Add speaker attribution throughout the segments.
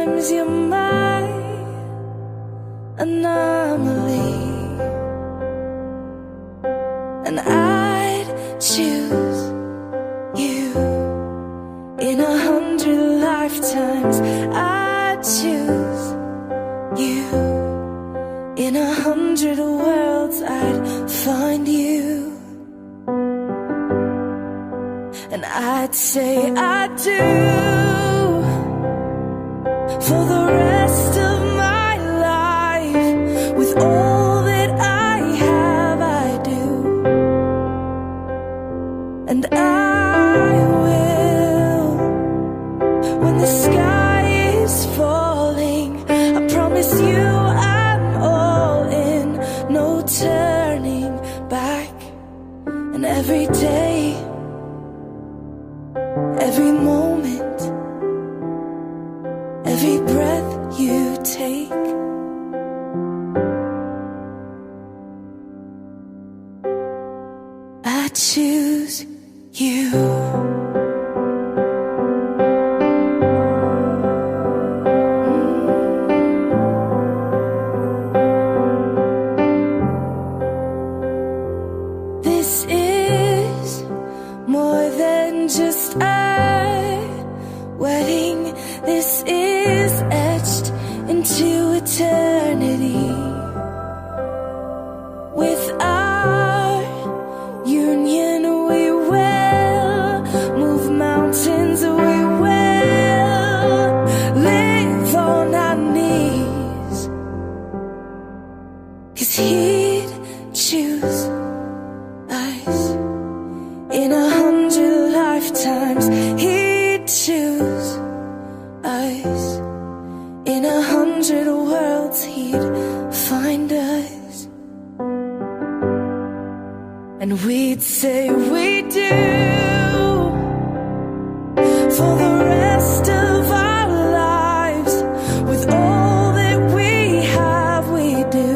Speaker 1: Sometimes you're my anomaly, and I'd choose you in 100 lifetimes. I'd choose you in 100 worlds. I'd find you, and I'd say I do for the rest of my life. With all that I have, I do, and I will. When the sky is falling, I promise you I'm all in, no turning back. And every day, every moment, every breath you take, I choose you. This is more than just a wedding. This is etched into eternity. With our union, we will move mountains. We will live on our knees, 'cause he'd choose us in 100 lifetimes. He'd choose us in 100 worlds. He'd find us, and we'd say we do for the rest of our lives. With all that we have, we do,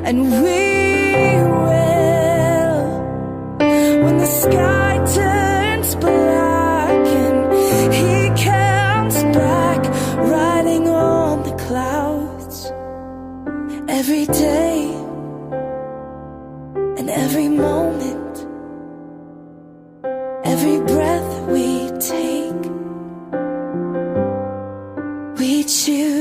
Speaker 1: and we will. When the sky turns black and he comes back, riding on the clouds, every day and every moment, every breath we take, we choose